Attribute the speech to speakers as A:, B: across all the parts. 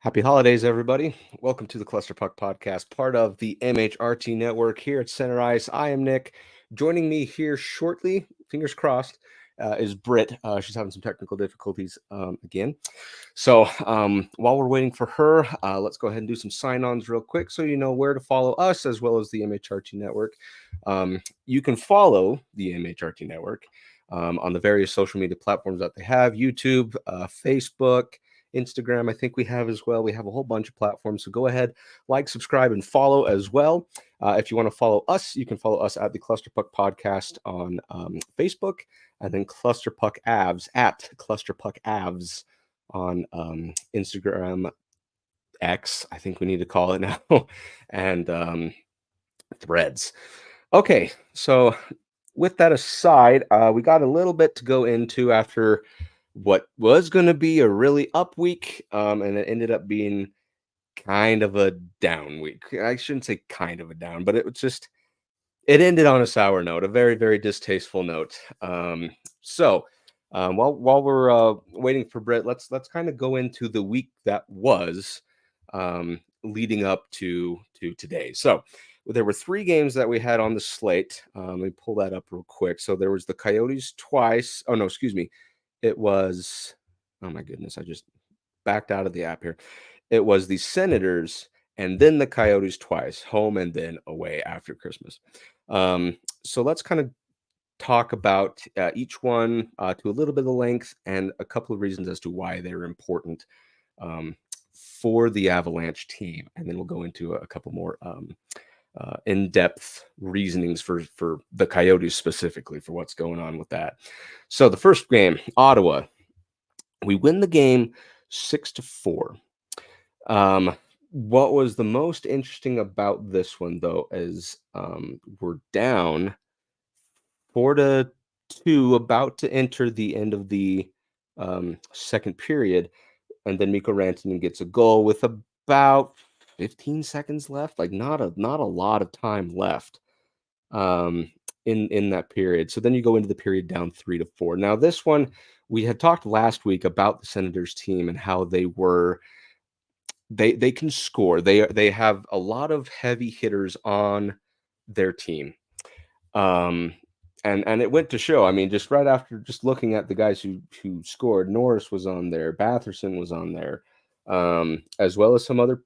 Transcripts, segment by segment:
A: Happy holidays, everybody. Welcome to the Cluster Puck Podcast, part of the MHRT network here at Center Ice. I am Nick. Joining me here shortly, fingers crossed, is Brit. She's having some technical difficulties again. So while we're waiting for her, let's go ahead and do some sign-ons real quick so you know where to follow us as well as the MHRT network. You can follow the MHRT network on the various social media platforms that they have, YouTube, Facebook, Instagram, I think we have as well. We have a whole bunch of platforms. So go ahead, like, subscribe, and follow as well. If you want to follow us, you can follow us at the Cluster Puck Podcast on Facebook, and then Cluster Puck Avs at Cluster Puck Avs on Instagram, X, I think we need to call it now, and Threads. Okay, so with that aside, we got a little bit to go into after what was going to be a really up week, and it ended up being kind of a down week. I shouldn't say kind of a down, but it ended on a sour note, a very, very distasteful note. So while we're waiting for Brett, let's kind of go into the week that was leading up to today. So there were 3 games that we had on the slate. Let me pull that up real quick. So there was the Coyotes twice. Oh, no, excuse me. It was, oh my goodness, I just backed out of the app here. It was the Senators and then the Coyotes twice, home and then away after Christmas. So let's kind of talk about each one to a little bit of length and a couple of reasons as to why they're important for the Avalanche team. And then we'll go into a couple more in-depth reasonings for the Coyotes specifically for what's going on with that. So the first game, Ottawa, we win the game 6-4. What was the most interesting about this one, though, is we're down 4-2, about to enter the end of the second period, and then Mikko Rantanen gets a goal with about 15 seconds left, like not a lot of time left in that period. So then you go into the period down 3-4. Now this one, we had talked last week about the Senators team and how they can score. They have a lot of heavy hitters on their team. And it went to show. I mean, just right after just looking at the guys who scored, Norris was on there, Batherson was on there, as well as some other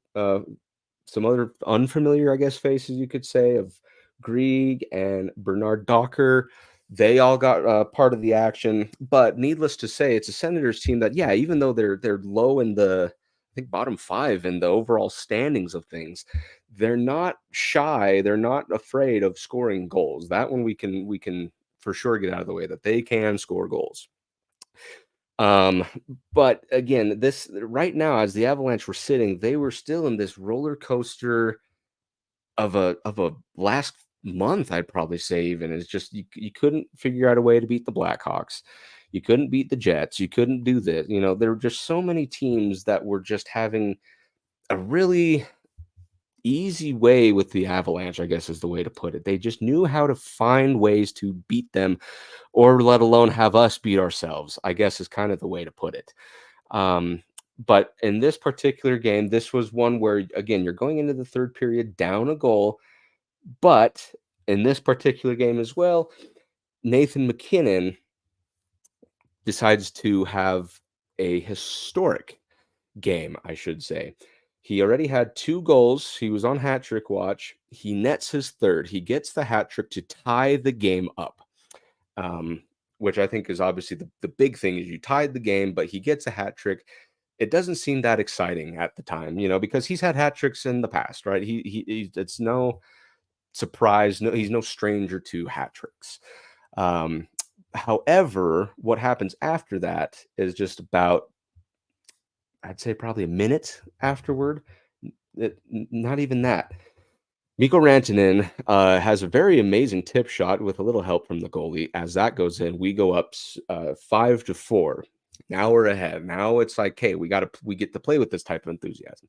A: unfamiliar, I guess, faces you could say, of Grieg and Bernard Docker. They all got part of the action. But needless to say, it's a Senators team that, yeah, even though they're low in the, I think, bottom 5 in the overall standings of things, they're not shy. They're not afraid of scoring goals. That one we can for sure get out of the way, that they can score goals. But again, this right now, as the Avalanche were sitting, they were still in this roller coaster of a last month, I'd probably say. Even it's just you couldn't figure out a way to beat the Blackhawks, you couldn't beat the Jets, you couldn't do this. There were just so many teams that were just having a really easy way with the Avalanche, I guess is the way to put it. They just knew how to find ways to beat them, or let alone have us beat ourselves, I guess is kind of the way to put it. But in this particular game, this was one where, again, you're going into the third period down a goal. But in this particular game as well, Nathan MacKinnon decides to have a historic game, I should say. He already had 2 goals. He was on hat trick watch. He nets his third. He gets the hat trick to tie the game up, which I think is obviously the big thing. Is you tied the game, but he gets a hat trick. It doesn't seem that exciting at the time, because he's had hat tricks in the past, right? It's no surprise. No, he's no stranger to hat tricks. However, what happens after that is just about, I'd say, probably a minute afterward. Not even that. Mikko Rantanen has a very amazing tip shot with a little help from the goalie. As that goes in, we go up 5-4. Now we're ahead. Now it's like, hey, we get to play with this type of enthusiasm.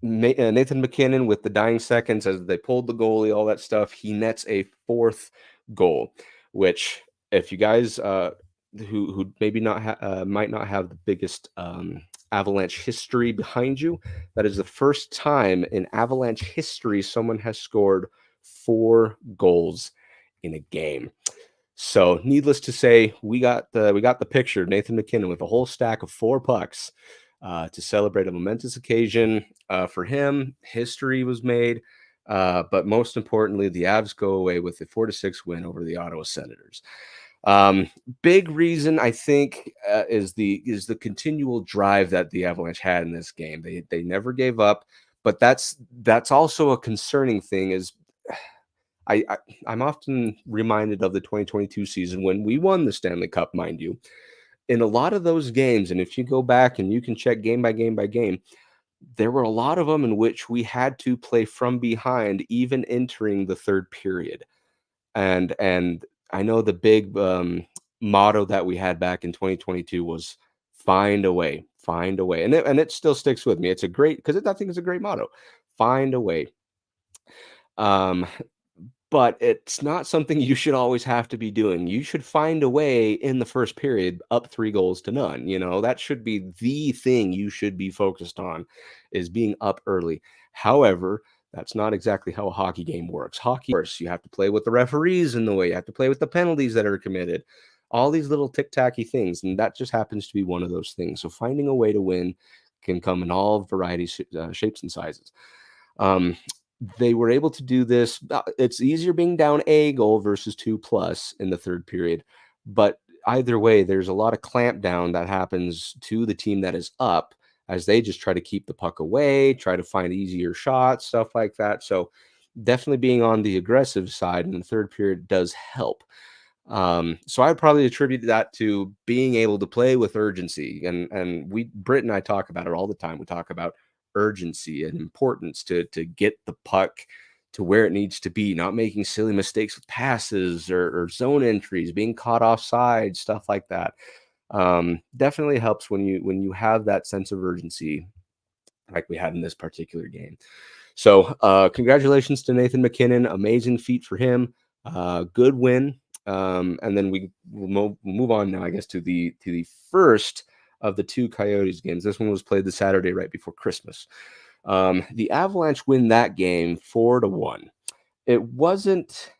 A: Nathan MacKinnon, with the dying seconds as they pulled the goalie, all that stuff, he nets a 4th goal, which, if you guys who maybe might not have the biggest Avalanche history behind you. That is the first time in Avalanche history someone has scored 4 goals in a game. So, needless to say, we got the picture. Nathan MacKinnon with a whole stack of 4 pucks to celebrate a momentous occasion for him. History was made, but most importantly, the Avs go away with a 4-6 win over the Ottawa Senators. Big reason I think is the continual drive that the Avalanche had in this game. They never gave up, but that's also a concerning thing. Is I'm often reminded of the 2022 season when we won the Stanley Cup, mind you. In a lot of those games, and if you go back and you can check game by game by game, there were a lot of them in which we had to play from behind, even entering the third period. And I know the big motto that we had back in 2022 was find a way, and it still sticks with me. It's a great because I think it's a great motto, find a way. But it's not something you should always have to be doing. You should find a way in the first period up 3-0. You know, that should be the thing you should be focused on, is being up early. However, that's not exactly how a hockey game works. Hockey, of course, you have to play with the referees in the way. You have to play with the penalties that are committed. All these little tic-tacky things, and that just happens to be one of those things. So finding a way to win can come in all varieties, shapes, and sizes. They were able to do this. It's easier being down a goal versus 2+ in the third period. But either way, there's a lot of clamp down that happens to the team that is up as they just try to keep the puck away, try to find easier shots, stuff like that. So definitely being on the aggressive side in the third period does help. So I'd probably attribute that to being able to play with urgency. And Brit and I talk about it all the time. We talk about urgency and importance to get the puck to where it needs to be, not making silly mistakes with passes or zone entries, being caught offside, stuff like that. Definitely helps when you have that sense of urgency like we had in this particular game. So congratulations to Nathan MacKinnon. Amazing feat for him. Good win. And then we'll move on now, I guess, to the first of the 2 Coyotes games. This one was played the Saturday right before Christmas. The Avalanche win that game 4-1. It wasn't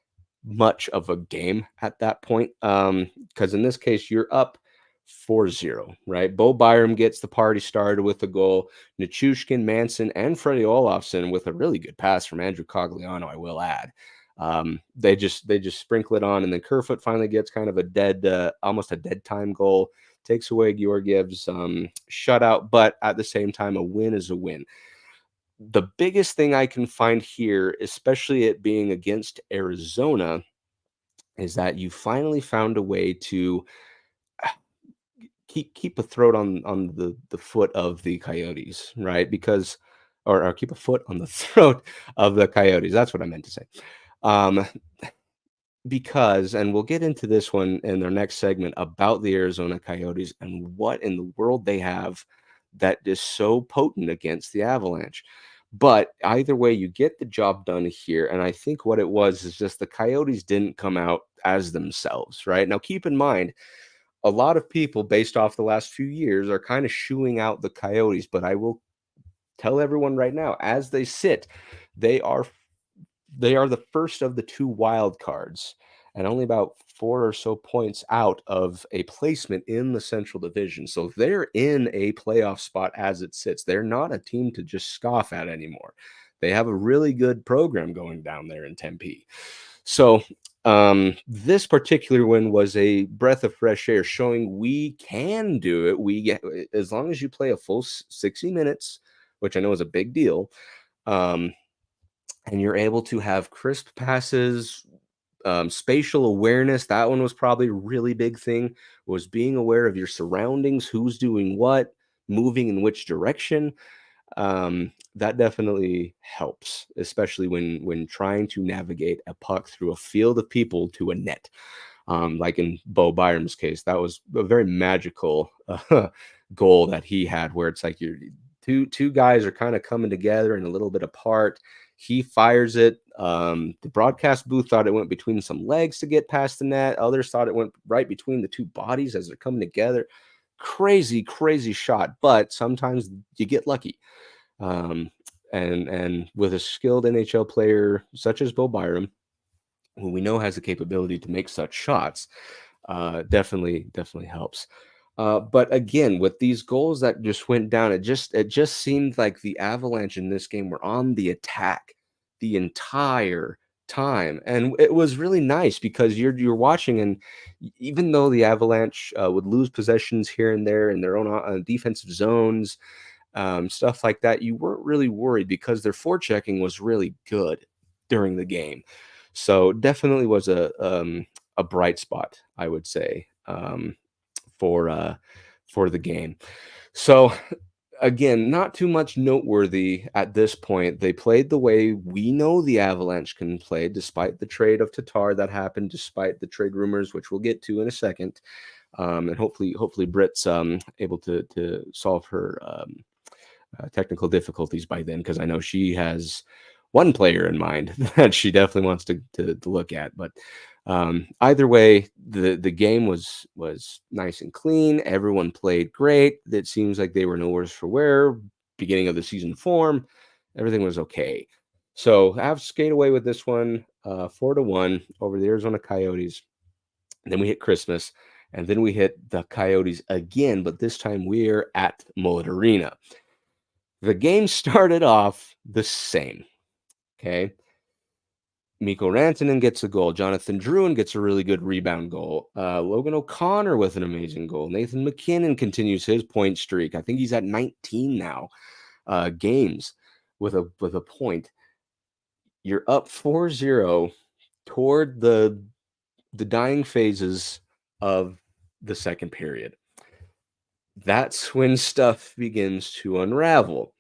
A: much of a game at that point, because in this case, you're up 4-0, right? Bo Byram gets the party started with a goal. Nichushkin, Manson, and Freddie Olofsson with a really good pass from Andrew Cogliano, I will add. They just sprinkle it on, and then Kerfoot finally gets kind of almost a dead time goal, takes away Georgiev's shutout, but at the same time, a win is a win. The biggest thing I can find here, especially it being against Arizona, is that you finally found a way to keep a throat on the foot of the Coyotes, right? Because or keep a foot on the throat of the Coyotes. That's what I meant to say. Because, and we'll get into this one in our next segment about the Arizona Coyotes and what in the world they have that is so potent against the Avalanche. But either way, you get the job done here. And I think what it was is just the Coyotes didn't come out as themselves, right? Now, keep in mind, a lot of people, based off the last few years, are kind of shooing out the Coyotes. But I will tell everyone right now, as they sit, they are the first of the 2 wild cards and only about 4 or so points out of a placement in the Central Division. So they're in a playoff spot as it sits. They're not a team to just scoff at anymore. They have a really good program going down there in Tempe. So this particular win was a breath of fresh air, showing we can do it. We get, as long as you play a full 60 minutes, which I know is a big deal, and you're able to have crisp passes, spatial awareness. That one was probably a really big thing, was being aware of your surroundings, who's doing what, moving in which direction. That definitely helps, especially when trying to navigate a puck through a field of people to a net. Like in Bo Byram's case, that was a very magical goal that he had, where it's like you're two guys are kind of coming together and a little bit apart. He fires it. The broadcast booth thought it went between some legs to get past the net. Others thought it went right between the 2 bodies as they're coming together. crazy, crazy shot, but sometimes you get lucky. And with a skilled NHL player such as Bo Byram, who we know has the capability to make such shots, definitely helps. But again, with these goals that just went down, it just seemed like the Avalanche in this game were on the attack the entire time, and it was really nice because you're watching, and even though the Avalanche would lose possessions here and there in their own defensive zones, stuff like that, you weren't really worried because their forechecking was really good during the game. So definitely was a bright spot, I would say, for the game. So again, not too much noteworthy at this point. They played the way we know the Avalanche can play, despite the trade of Tatar that happened, despite the trade rumors, which we'll get to in a second. And hopefully Brit's able to solve her technical difficulties by then, because I know she has one player in mind that she definitely wants to look at. But either way, the game was nice and clean. Everyone played great. It seems like they were no worse for wear. Beginning of the season form, everything was okay. So Avs skate away with this one, 4-1 over the Arizona Coyotes. And then we hit Christmas, and then we hit the Coyotes again, but this time we're at Mullet Arena. The game started off the same. Okay. Mikko Rantanen gets a goal. Jonathan Drouin gets a really good rebound goal. Logan O'Connor with an amazing goal. Nathan McKinnon continues his point streak. I think he's at 19 now games with a point. You're up 4-0 toward the dying phases of the second period. That's when stuff begins to unravel.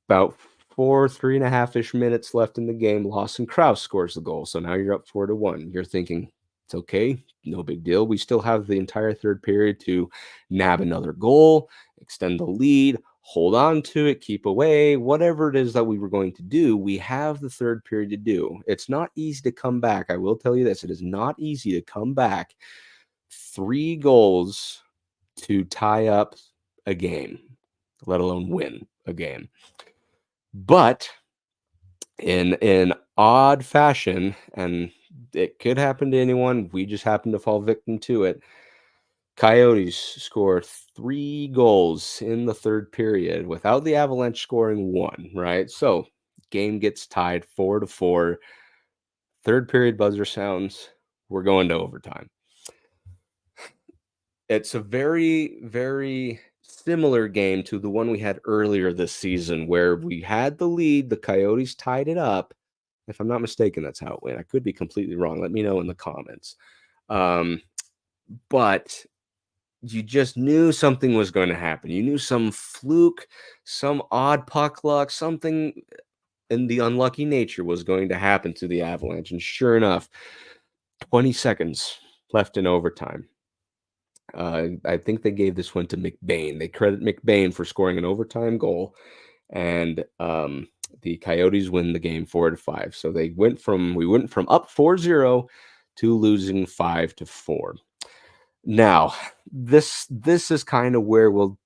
A: About 3.5-ish minutes left in the game. Lawson Krause scores the goal. So now you're up 4-1. You're thinking, it's okay. No big deal. We still have the entire third period to nab another goal, extend the lead, hold on to it, keep away, whatever it is that we were going to do. We have the third period to do. It's not easy to come back. I will tell you this. It is not easy to come back 3 goals to tie up a game, let alone win a game. But in odd fashion, and it could happen to anyone, we just happened to fall victim to it. Coyotes score 3 goals in the third period without the Avalanche scoring 1, right? So game gets tied 4-4. Third period buzzer sounds. We're going to overtime. It's a very, very similar game to the one we had earlier this season where we had the lead, the Coyotes tied it up. If I'm not mistaken, that's how it went. I could be completely wrong. Let me know in the comments. But you just knew something was going to happen. You knew some fluke, some odd puck luck, something in the unlucky nature was going to happen to the Avalanche. And sure enough, 20 seconds left in overtime. I think they gave this one to McBain. They credit McBain for scoring an overtime goal, and the Coyotes win the game 4-5. So we went from up 4-0 to losing 5-4. Now, this is kind of where we'll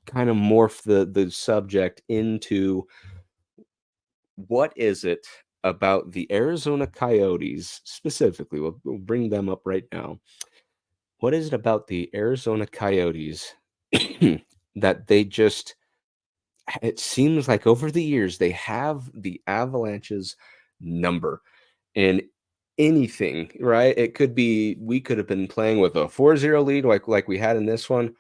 A: kind of morph the subject into what is it about the Arizona Coyotes specifically. We'll bring them up right now. What is it about the Arizona Coyotes that they just, it seems like over the years, they have the Avalanche's number in anything, right? It could be, we could have been playing with a 4-0 lead like we had in this one,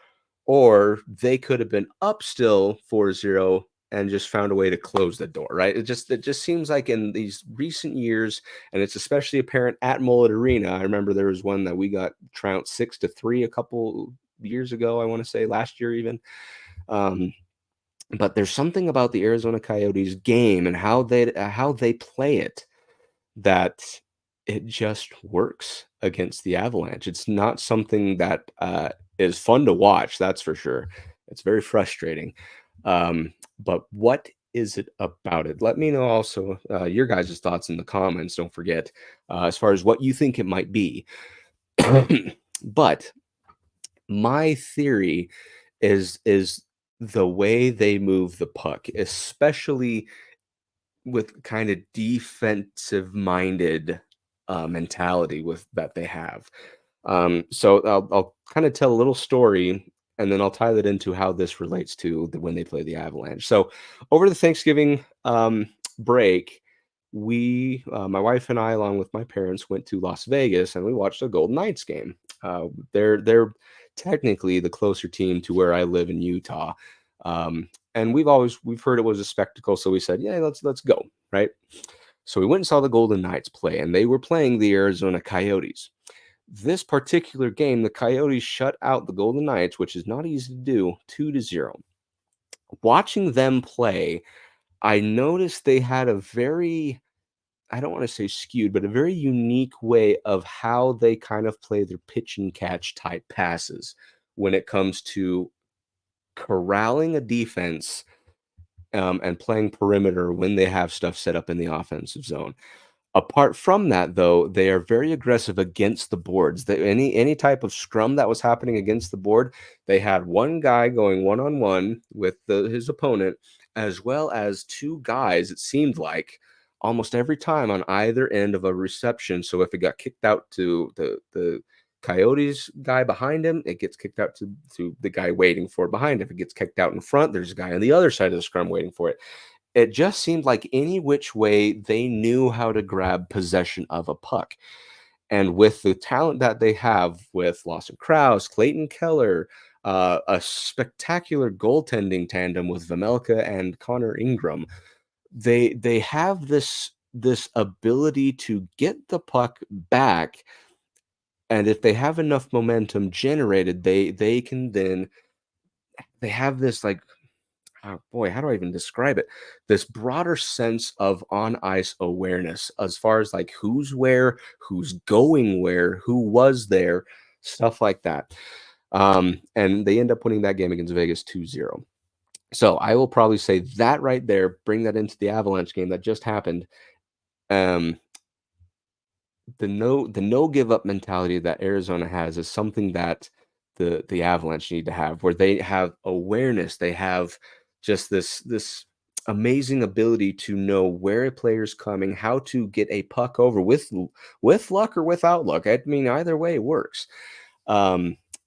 A: or they could have been up still 4-0 and just found a way to close the door, right? It just seems like in these recent years, and it's especially apparent at Mullet Arena. I remember there was one that we got trounced 6-3 a couple years ago, I want to say last year even. But there's something about the Arizona Coyotes game and how they play it that it just works against the Avalanche. It's not something that is fun to watch, that's for sure. It's very frustrating. But what is it about it? Let me know also your guys' thoughts in the comments. Don't forget, as far as what you think it might be. But My theory is the way they move the puck, especially with kind of defensive minded mentality with that they have. So I'll kind of tell a little story, and then I'll tie that into how this relates to when they play the Avalanche. So over the Thanksgiving break, my wife and I, along with my parents, went to Las Vegas and we watched a Golden Knights game. They're technically the closer team to where I live in Utah. And we've heard it was a spectacle, so we said, yeah, let's go, right? So we went and saw the Golden Knights play, and they were playing the Arizona Coyotes. This particular game, the Coyotes shut out the Golden Knights, which is not easy to do, 2-0. Watching them play, I noticed they had a very, I don't want to say skewed, but a very unique way of how they kind of play their pitch and catch type passes when it comes to corralling a defense and playing perimeter when they have stuff set up in the offensive zone. Apart from that, though, they are very aggressive against the boards. Any type of scrum that was happening against the board, they had one guy going one-on-one with his opponent, as well as two guys, it seemed like, almost every time on either end of a reception. So if it got kicked out to the Coyotes guy behind him, it gets kicked out to the guy waiting for it behind. If it gets kicked out in front, there's a guy on the other side of the scrum waiting for it. It just seemed like any which way they knew how to grab possession of a puck. And with the talent that they have with Lawson Krause, Clayton Keller, a spectacular goaltending tandem with Vemelka and Connor Ingram, they have this ability to get the puck back. And if they have enough momentum generated, they can then they have this like, oh boy, how do I even describe it? This broader sense of on ice awareness as far as like who's where, who's going where, who was there, stuff like that. And they end up winning that game against Vegas 2-0. So I will probably say that right there, bring that into the Avalanche game that just happened. Um, the no give up mentality that Arizona has is something that the Avalanche need to have, where they have awareness, they have just this amazing ability to know where a player's coming, how to get a puck over with luck or without luck. I mean, either way works.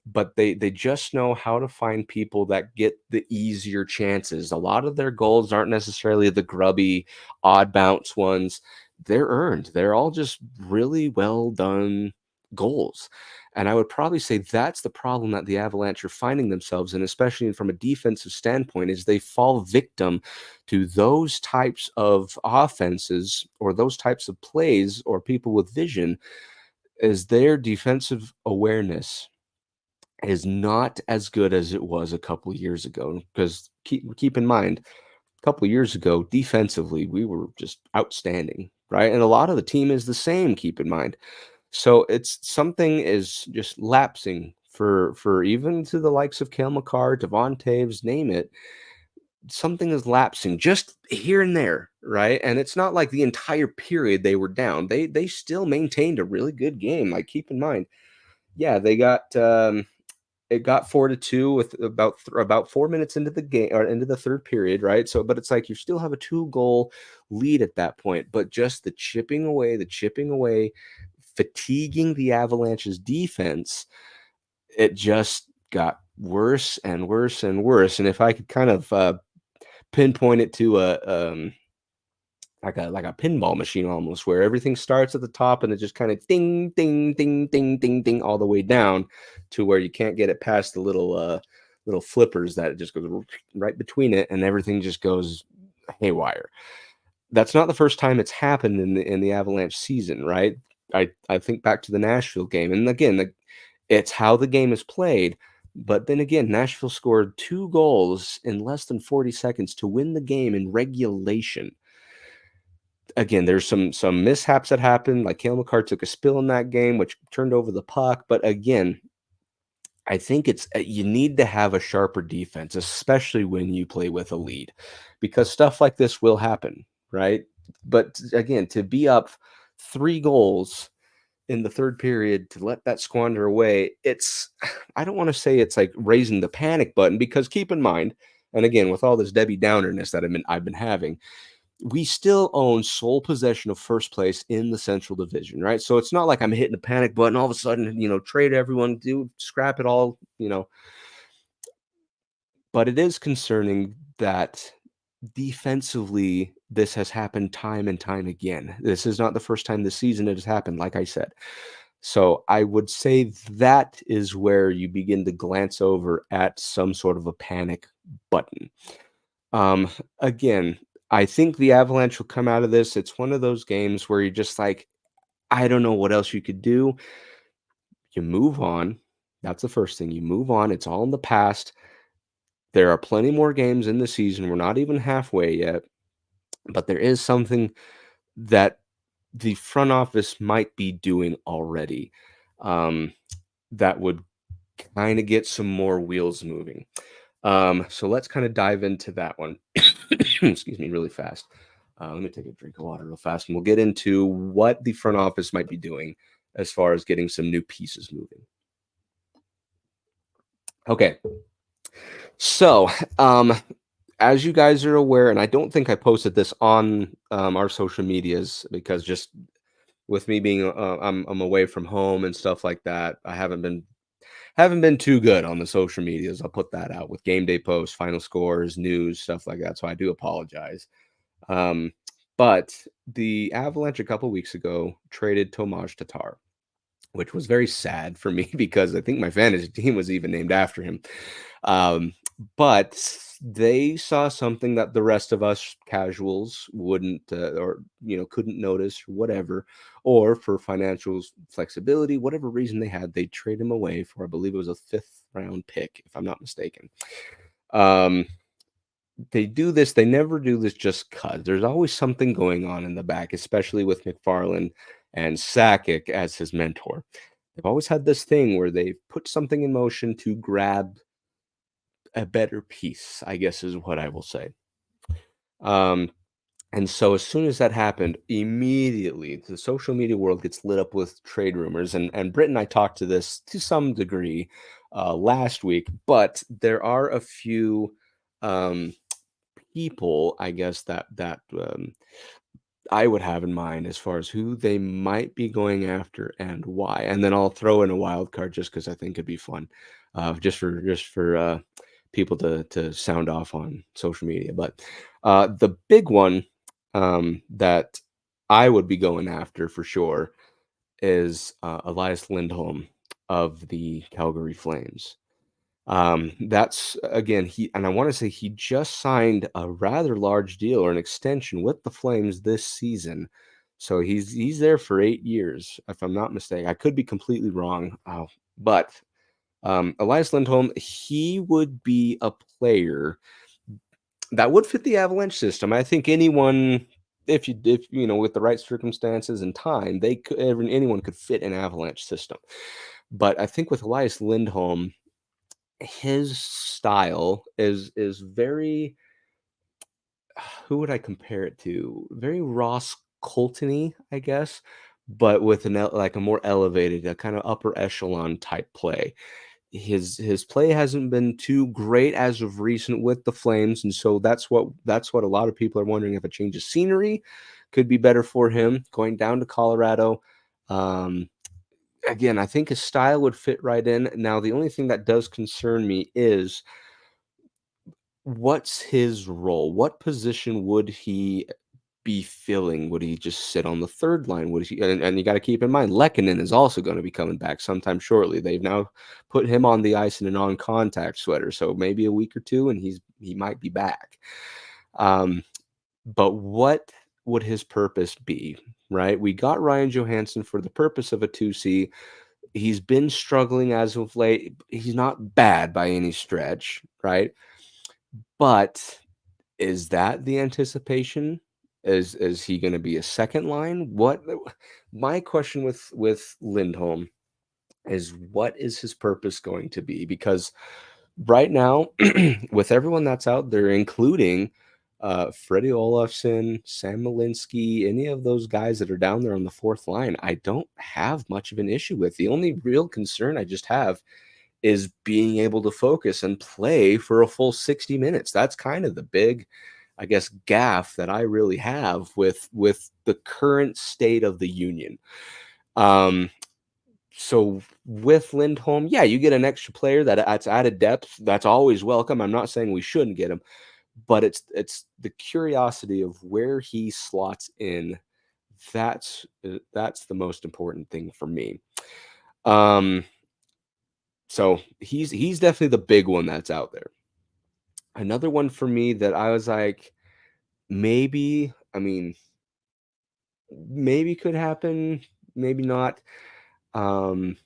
A: But they just know how to find people that get the easier chances. A lot of their goals aren't necessarily the grubby, odd bounce ones. They're earned. They're all just really well done goals. And I would probably say that's the problem that the Avalanche are finding themselves in, especially from a defensive standpoint, is they fall victim to those types of offenses or those types of plays or people with vision, as their defensive awareness is not as good as it was a couple years ago. Because keep in mind, a couple of years ago, defensively, we were just outstanding, right? And a lot of the team is the same, keep in mind. So it's something is just lapsing for even to the likes of Cale Makar, Devon Taves, name it. Something is lapsing just here and there, right? And it's not like the entire period they were down. They still maintained a really good game. Like, keep in mind, yeah, they got it got 4-2 with about 4 minutes into the game or into the third period, right? So, but it's like you still have a 2-goal lead at that point, but just the chipping away, fatiguing the Avalanche's defense, it just got worse and worse and worse. And if I could kind of pinpoint it to a pinball machine almost, where everything starts at the top and it just kind of ding ding ding ding ding ding all the way down to where you can't get it past the little flippers that it just goes right between it, and everything just goes haywire. That's not the first time it's happened in the Avalanche season, right? I think back to the Nashville game, and again, it's how the game is played. But then again, Nashville scored 2 goals in less than 40 seconds to win the game in regulation. Again, there's some mishaps that happened, like Cale Makar took a spill in that game, which turned over the puck. But again, I think it's you need to have a sharper defense, especially when you play with a lead, because stuff like this will happen, right? But again, to be up 3 goals in the third period to let that squander away, I don't want to say it's like raising the panic button, because keep in mind, and again, with all this Debbie Downerness that I've been having, we still own sole possession of first place in the Central Division, right? So it's not like I'm hitting the panic button all of a sudden, trade everyone, scrap it all, But it is concerning that defensively, this has happened time and time again. This is not the first time this season it has happened, like I said. So I would say that is where you begin to glance over at some sort of a panic button. Um, Again, I think the Avalanche will come out of this. It's one of those games where you're just like, I don't know what else you could do. You move on. That's the first thing. You move on. It's all in the past. There are plenty more games in the season. We're not even halfway yet, but there is something that the front office might be doing already, that would kind of get some more wheels moving. So let's kind of dive into that one. Excuse me, really fast. Let me take a drink of water real fast, and we'll get into what the front office might be doing as far as getting some new pieces moving. Okay. So, as you guys are aware, and I don't think I posted this on our social medias, because just with me being I'm away from home and stuff like that, I haven't been too good on the social medias. I'll put that out with game day posts, final scores, news, stuff like that. So I do apologize. But the Avalanche a couple weeks ago traded Tomas Tatar, which was very sad for me because I think my fantasy team was even named after him. But they saw something that the rest of us casuals wouldn't, or couldn't notice, or whatever, or for financial flexibility, whatever reason they had, they trade him away for, I believe it was a 5th round pick, if I'm not mistaken. They do this. They never do this just because there's always something going on in the back, especially with McFarland and Sakic as his mentor. They've always had this thing where they put something in motion to grab a better piece, I guess is what I will say. And so as soon as that happened, immediately the social media world gets lit up with trade rumors. And Britt and I talked to this to some degree last week, but there are a few people, I guess, that I would have in mind as far as who they might be going after and why. And then I'll throw in a wild card just because I think it'd be fun, just for people to sound off on social media. But the big one that I would be going after for sure is Elias Lindholm of the Calgary Flames. That's again, I want to say he just signed a rather large deal or an extension with the Flames this season. So he's there for 8 years, if I'm not mistaken. I could be completely wrong. But Elias Lindholm, he would be a player that would fit the Avalanche system. I think anyone, if with the right circumstances and time, anyone could fit an Avalanche system. But I think with Elias Lindholm, his style is very, who would I compare it to? Very Ross Colton-y, I guess, but with like a more elevated, a kind of upper echelon type play. His play hasn't been too great as of recent with the Flames, and so that's what a lot of people are wondering, if a change of scenery could be better for him going down to Colorado. Again, I think his style would fit right in. Now, the only thing that does concern me is, what's his role? What position would he be filling? Would he just sit on the third line? Would he? And you got to keep in mind, Lehkonen is also going to be coming back sometime shortly. They've now put him on the ice in a non-contact sweater, so maybe a week or two, and he might be back. But what would his purpose be? Right? We got Ryan Johansson for the purpose of a 2C. He's been struggling as of late. He's not bad by any stretch, right? But is that the anticipation? Is he going to be a second line? What my question with Lindholm is, what is his purpose going to be? Because right now, with everyone that's out there, including Freddie Olafson, Sam Malinsky, any of those guys that are down there on the fourth line, I don't have much of an issue with. The only real concern I just have is being able to focus and play for a full 60 minutes. That's kind of the big, I guess, gaff that I really have with the current state of the union. So with Lindholm, yeah, you get an extra player that's added depth. That's always welcome. I'm not saying we shouldn't get him, but it's the curiosity of where he slots in. That's the most important thing for me. So he's definitely the big one that's out there. Another one for me that I was like, maybe, I mean, maybe could happen, maybe not. Um,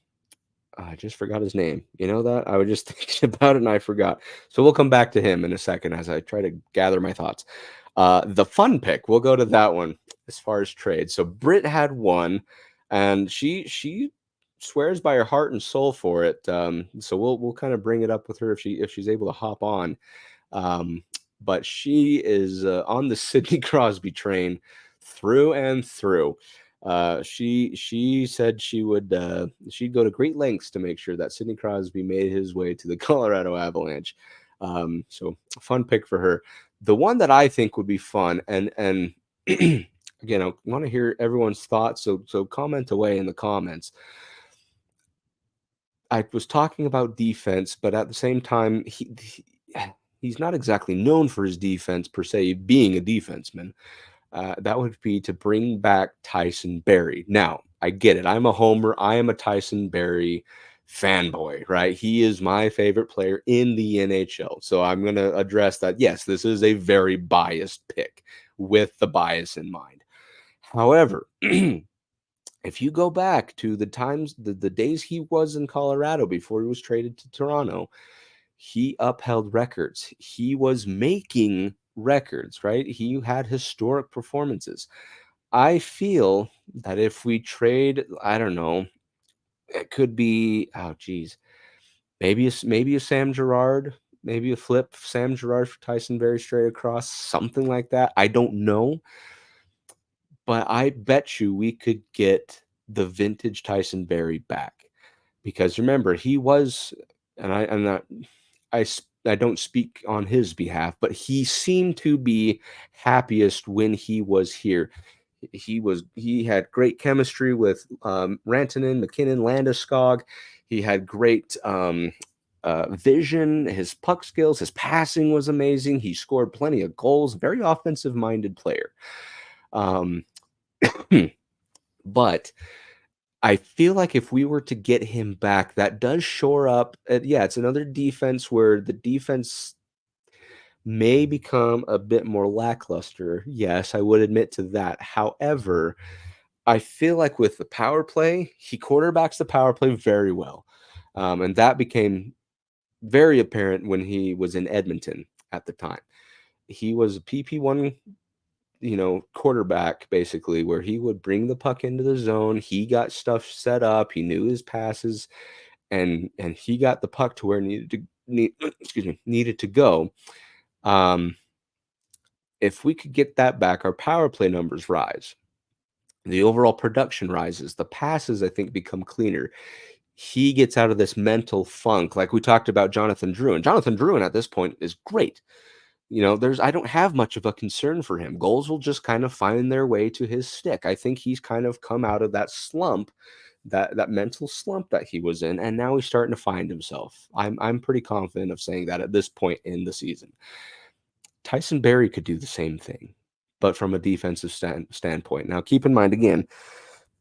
A: I just forgot his name. You know that? I was just thinking about it and I forgot. So we'll come back to him in a second as I try to gather my thoughts. The fun pick, we'll go to that one as far as trade. So Britt had one, and she swears by her heart and soul for it. So we'll kind of bring it up with her if she's able to hop on. But she is on the Sidney Crosby train through and through. She said she'd go to great lengths to make sure that Sidney Crosby made his way to the Colorado Avalanche. So fun pick for her. The one that I think would be fun, and again, I want to hear everyone's thoughts. So comment away in the comments. I was talking about defense, but at the same time, he's not exactly known for his defense per se, being a defenseman. That would be to bring back Tyson Barrie. Now, I get it. I'm a homer. I am a Tyson Barrie fanboy, right? He is my favorite player in the NHL. So I'm going to address that. Yes, this is a very biased pick with the bias in mind. However, if you go back to the times, the days he was in Colorado before he was traded to Toronto, he upheld records. He was making records, right? He had historic performances. I feel that if we trade, I don't know, it could be, oh geez, maybe a Sam Girard, maybe a flip Sam Girard for Tyson Barrie straight across, something like that. I don't know, but I bet you we could get the vintage Tyson Barrie back, because remember he was, and I'm not, I don't speak on his behalf, but he seemed to be happiest when he was here. He had great chemistry with Rantanen, McKinnon, Landeskog. He had great vision. His puck skills, his passing was amazing. He scored plenty of goals. Very offensive-minded player. But I feel like if we were to get him back, that does shore up. Yeah, it's another defense where the defense may become a bit more lackluster. Yes, I would admit to that. However, I feel like with the power play, he quarterbacks the power play very well. And that became very apparent when he was in Edmonton at the time. He was a PP1, quarterback, basically, where he would bring the puck into the zone. He got stuff set up. He knew his passes, and he got the puck to where needed to go. If we could get that back, our power play numbers rise. The overall production rises. The passes, I think, become cleaner. He gets out of this mental funk, like we talked about Jonathan Drouin. Jonathan Drouin at this point is great. I don't have much of a concern for him. Goals will just kind of find their way to his stick. I think he's kind of come out of that slump, that mental slump that he was in, and now he's starting to find himself. I'm pretty confident of saying that at this point in the season. Tyson Barrie could do the same thing, but from a defensive standpoint. Now, keep in mind, again,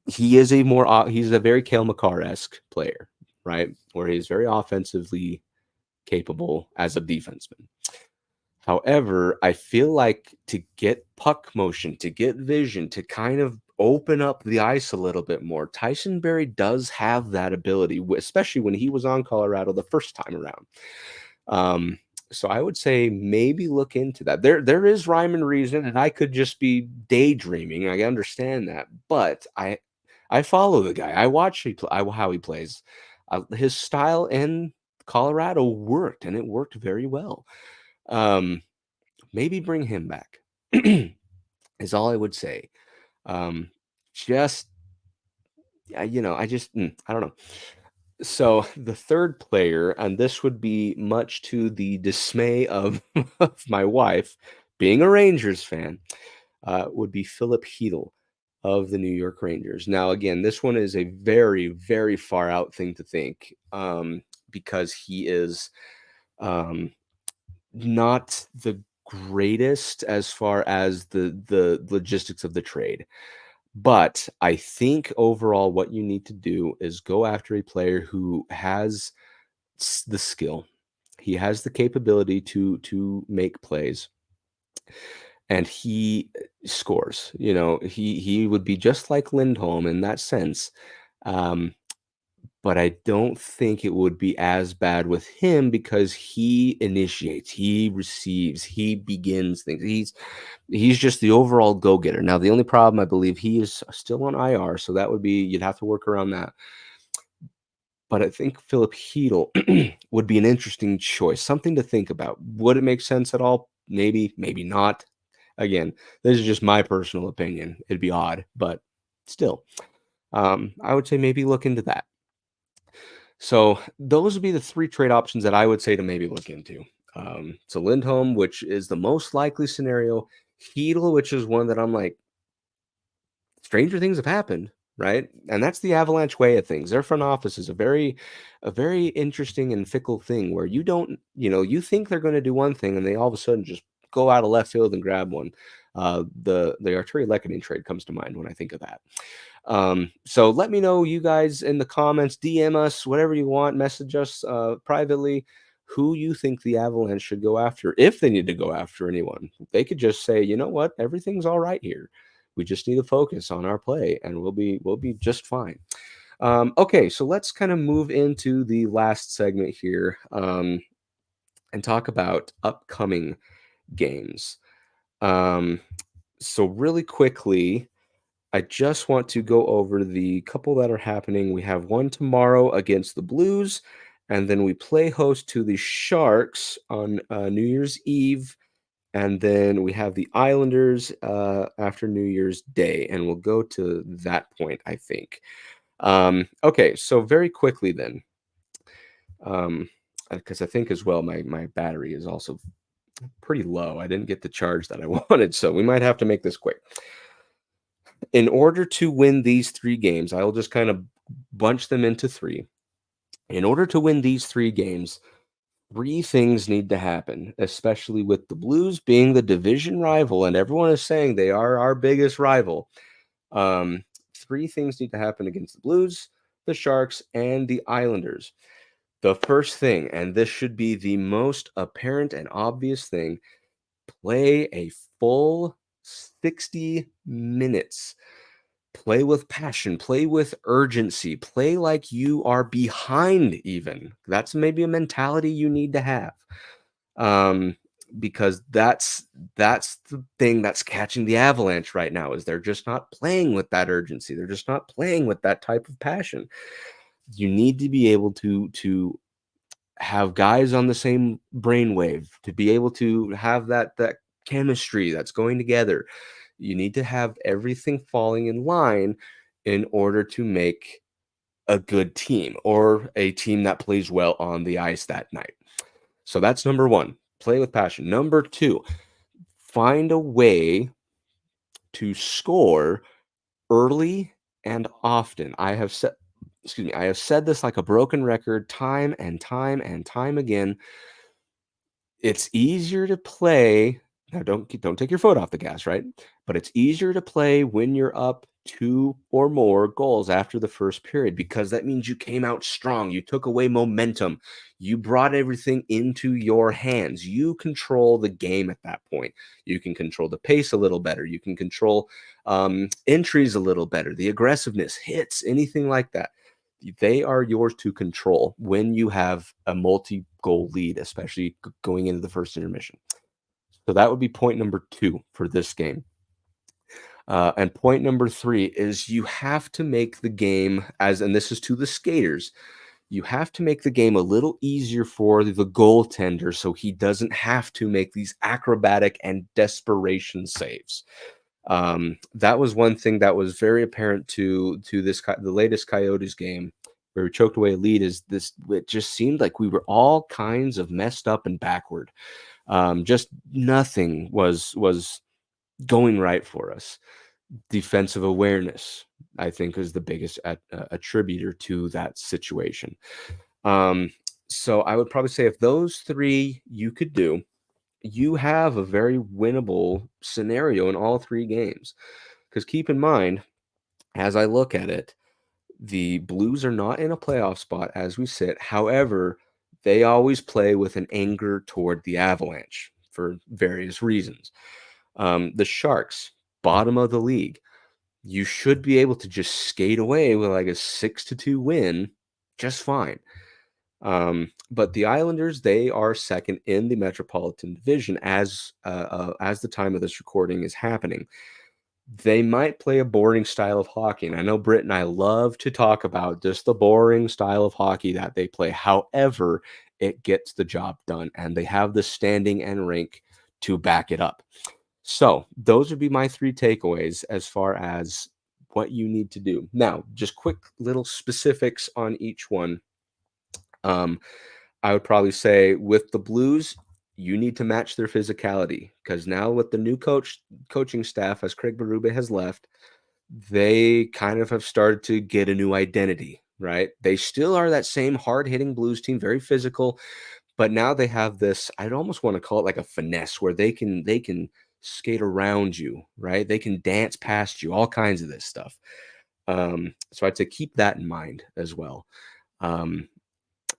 A: he's a very Cale Makar-esque player, right? Where he's very offensively capable as a defenseman. However, I feel like to get puck motion, to get vision, to kind of open up the ice a little bit more, Tyson Barrie does have that ability, especially when he was on Colorado the first time around. So I would say maybe look into that. There is rhyme and reason, and I could just be daydreaming. I understand that, but I follow the guy. I watch how he plays. His style in Colorado worked, and it worked very well. maybe bring him back. Is all I would say. Just I don't know. So the third player, and this would be much to the dismay of, of my wife, being a Rangers fan, would be Philip Hedl of the New York Rangers. Now, again, this one is a very, very far out thing to think, because he is not the greatest as far as the logistics of the trade. But I think overall, what you need to do is go after a player who has the skill. He has the capability to make plays, and he scores. He would be just like Lindholm in that sense. Um, but I don't think it would be as bad with him because he initiates, he receives, he begins things. He's just the overall go-getter. Now, the only problem, I believe, he is still on IR, so that would be, you'd have to work around that. But I think Philip Hedl would be an interesting choice, something to think about. Would it make sense at all? Maybe, maybe not. Again, this is just my personal opinion. It'd be odd, but still, I would say maybe look into that. So those would be the three trade options that I would say to maybe look into. So Lindholm, which is the most likely scenario. Hedl, which is one that I'm like, stranger things have happened, right? And that's the Avalanche way of things. Their front office is a very interesting and fickle thing where you don't, you think they're going to do one thing and they all of a sudden just go out of left field and grab one. The Arturi Lehkonen trade comes to mind when I think of that. So let me know, you guys, in the comments, DM us, whatever you want, message us privately, who you think the Avalanche should go after, if they need to go after anyone. They could just say, you know what, everything's all right here. We just need to focus on our play, and we'll be just fine. Okay, so let's kind of move into the last segment here, and talk about upcoming games. So really quickly, I just want to go over the couple that are happening. We have one tomorrow against the Blues, and then we play host to the Sharks on New Year's Eve. And then we have the Islanders after New Year's Day, and we'll go to that point, I think. Okay, so very quickly then, because I think as well my battery is also pretty low. I didn't get the charge that I wanted, so we might have to make this quick. In order to win these three games, I'll just kind of bunch them into three. In order to win these three games, three things need to happen, especially with the Blues being the division rival, and everyone is saying they are our biggest rival. Three things need to happen against the Blues, the Sharks, and the Islanders. The first thing, and this should be the most apparent and obvious thing, play a full 60 minutes. Play with passion, play with urgency, play like you are behind even. That's maybe a mentality you need to have. Because that's the thing that's catching the Avalanche right now, is they're just not playing with that urgency. They're just not playing with that type of passion. You need to be able to have guys on the same brainwave, to be able to have that chemistry that's going together. You need to have everything falling in line in order to make a good team, or a team that plays well on the ice that night. So that's number one, play with passion. Number two, find a way to score early and often. I have said this like a broken record time and time and time again. It's easier to play. Now, don't take your foot off the gas, right? But it's easier to play when you're up 2 or more goals after the first period, because that means you came out strong. You took away momentum. You brought everything into your hands. You control the game at that point. You can control the pace a little better. You can control entries a little better, the aggressiveness, hits, anything like that. They are yours to control when you have a multi-goal lead, especially going into the first intermission. So that would be point number 2 for this game. And point number 3 is you have to make the game, and this is to the skaters, You have to make the game a little easier for the goaltender so he doesn't have to make these acrobatic and desperation saves. That was one thing that was very apparent to the latest Coyotes game where we choked away a lead. Is this? It just seemed like we were all kinds of messed up and backward. Just nothing was going right for us. Defensive awareness, I think, is the biggest attributor to that situation. Um, so I would probably say if those three you could do, you have a very winnable scenario in all three games. Because keep in mind, as I look at it, the Blues are not in a playoff spot as we sit. However, they always play with an anger toward the Avalanche for various reasons. The Sharks, bottom of the league, you should be able to just skate away with like a 6-2 win just fine. But the Islanders, they are second in the Metropolitan Division as the time of this recording is happening. They might play a boring style of hockey, and I know Britt and I love to talk about just the boring style of hockey that they play. However, it gets the job done, and they have the standing and rink to back it up. So those would be my three takeaways as far as what you need to do. Now, just quick little specifics on each one. I would probably say with the Blues, you need to match their physicality because now with the new coaching staff, as Craig Berube has left, they kind of have started to get a new identity, right? They still are that same hard-hitting Blues team, very physical, but now they have this, I'd almost want to call it like a finesse where they can skate around you, right? They can dance past you, all kinds of this stuff. So I'd say keep that in mind as well. Um,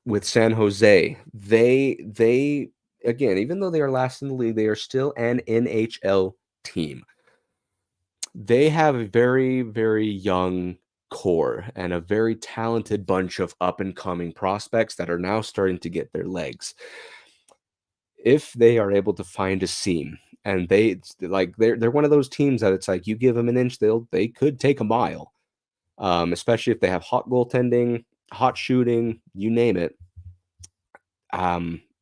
A: with San Jose, they again, even though they are last in the league, they are still an NHL team. They have a very, very young core and a very talented bunch of up and coming prospects that are now starting to get their legs. If they are able to find a seam and they're one of those teams that it's like you give them an inch, they could take a mile. Especially if they have hot goaltending, hot shooting, you name it.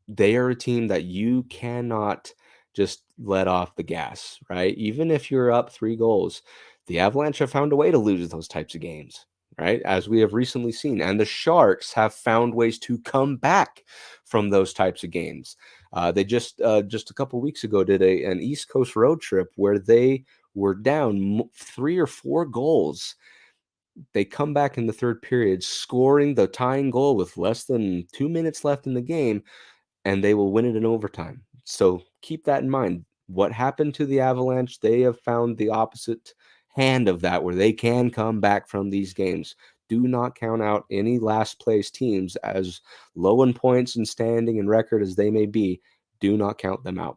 A: They are a team that you cannot just let off the gas, right? Even if you're up 3 goals, the Avalanche have found a way to lose those types of games, right? As we have recently seen, and the Sharks have found ways to come back from those types of games. They just a couple weeks ago did an East Coast road trip where they were down 3 or 4 goals. They come back in the third period, scoring the tying goal with less than 2 minutes left in the game, and they will win it in overtime. So keep that in mind. What happened to the Avalanche? They have found the opposite hand of that where they can come back from these games. Do not count out any last place teams as low in points and standing and record as they may be. Do not count them out.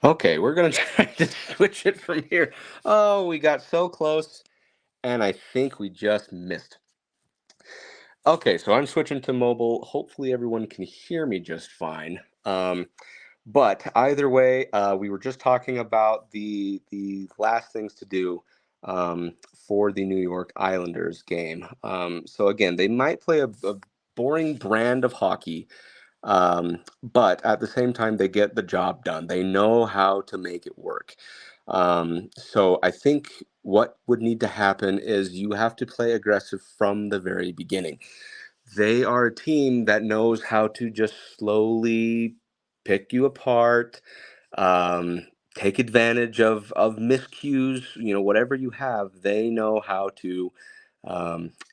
A: Okay, we're gonna try to switch it from here. Oh, we got so close, and I think we just missed. Okay, so I'm switching to mobile. Hopefully, everyone can hear me just fine. But either way, we were just talking about the last things to do for the New York Islanders game. So again, they might play a boring brand of hockey, but at the same time, they get the job done. They know how to make it work. So I think what would need to happen is you have to play aggressive from the very beginning. They are a team that knows how to just slowly pick you apart, um, take advantage of miscues, whatever you have, they know how to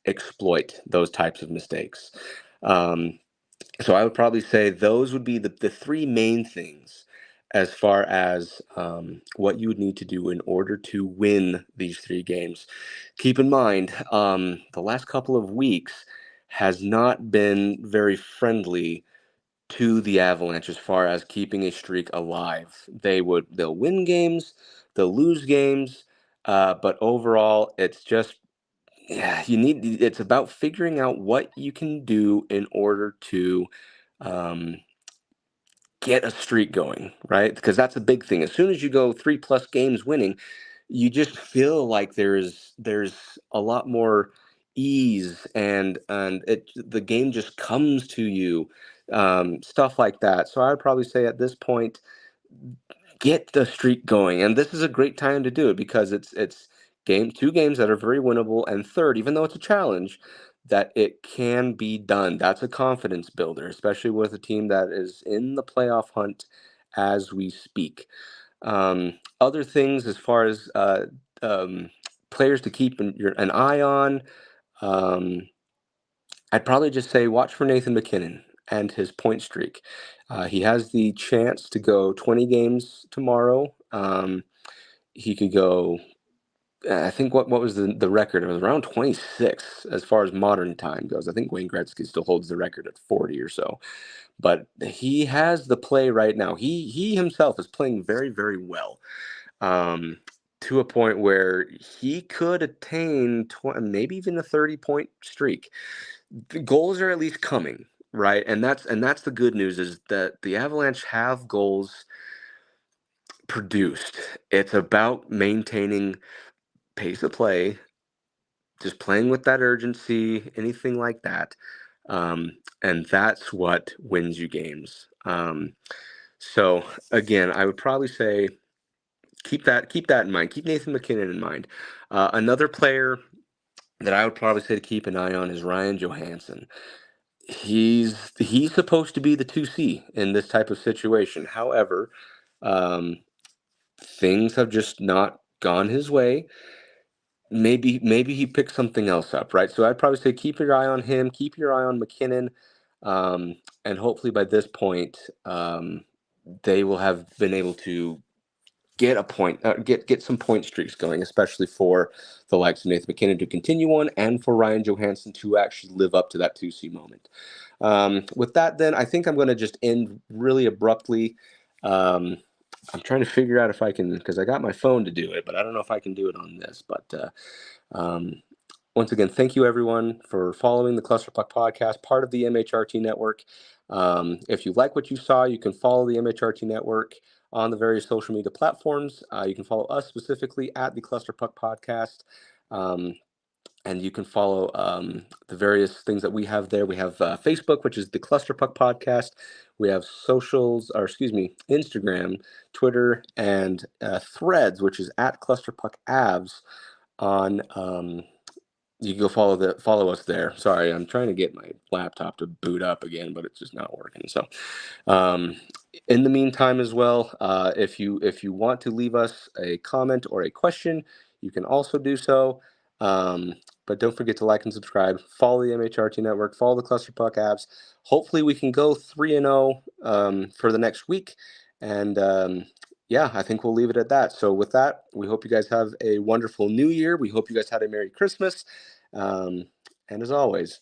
A: exploit those types of mistakes. Um, so I would probably say those would be the three main things as far as what you would need to do in order to win these three games. Keep in mind, the last couple of weeks has not been very friendly to the Avalanche as far as keeping a streak alive. They'll win games, they'll lose games, but overall, it's just yeah, it's about figuring out what you can do in order to um, get a streak going, right? Because that's a big thing. As soon as you go 3+ games winning, you just feel like there's a lot more ease and the game just comes to you, stuff like that. So I would probably say at this point, get the streak going, and this is a great time to do it because it's two games that are very winnable, and third, even though it's a challenge, that it can be done. That's a confidence builder, especially with a team that is in the playoff hunt as we speak. Other things as far as um, players to keep an eye on, um, I'd probably just say watch for Nathan MacKinnon and his point streak. He has the chance to go 20 games tomorrow. He could go. I think what was the record? It was around 26 as far as modern time goes. I think Wayne Gretzky still holds the record at 40 or so. But he has the play right now. He himself is playing very, very well, um, to a point where he could attain maybe even a 30-point streak. The goals are at least coming, right? And that's the good news is that the Avalanche have goals produced. It's about maintaining pace of play, just playing with that urgency, anything like that. And that's what wins you games. So again, I would probably say keep that in mind. Keep Nathan MacKinnon in mind. Another player that I would probably say to keep an eye on is Ryan Johansson. He's supposed to be the 2C in this type of situation. However, um, things have just not gone his way. Maybe he picks something else up, right? So I'd probably say keep your eye on him, keep your eye on MacKinnon, and hopefully by this point, they will have been able to get a point, get some point streaks going, especially for the likes of Nathan MacKinnon to continue on, and for Ryan Johansson to actually live up to that 2C moment. With that, then I think I'm going to just end really abruptly. Um, I'm trying to figure out if I can, because I got my phone to do it, but I don't know if I can do it on this. But um, once again, thank you everyone for following the Clusterfuck Podcast, part of the MHRT Network. If you like what you saw, you can follow the MHRT Network on the various social media platforms. You can follow us specifically at the Clusterfuck Podcast. And you can follow the various things that we have there. We have Facebook, which is the Clusterpuck Podcast. We have Instagram, Twitter, and Threads, which is at Clusterpuck Avs. You can go follow us there. Sorry, I'm trying to get my laptop to boot up again, but it's just not working. So, in the meantime, as well, if you want to leave us a comment or a question, you can also do so. But don't forget to like and subscribe. Follow the MHRT Network. Follow the Clusterpuck Avs. Hopefully, we can go 3-0 for the next week. And yeah, I think we'll leave it at that. So with that, we hope you guys have a wonderful New Year. We hope you guys had a Merry Christmas. And as always,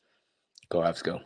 A: go Avs go.